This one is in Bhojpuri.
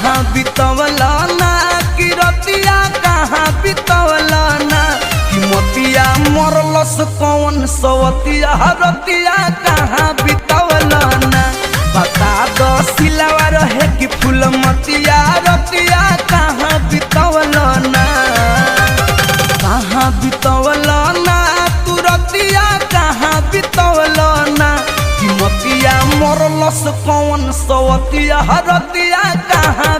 कहाँ बितवला ना कि रतिया कहाँ बितवला ना कि मोतिया मरलस कौन सवतिया रतिया कहाँ बितवला ना बता दो सिलावा रहे कि फूल मतिया रतिया कहाँ बितवला ना कहाँ बितवला ना तू रतिया कहाँ बितवला ना कि मोतिया मरलस कौन सवतिया रतिया कहाँ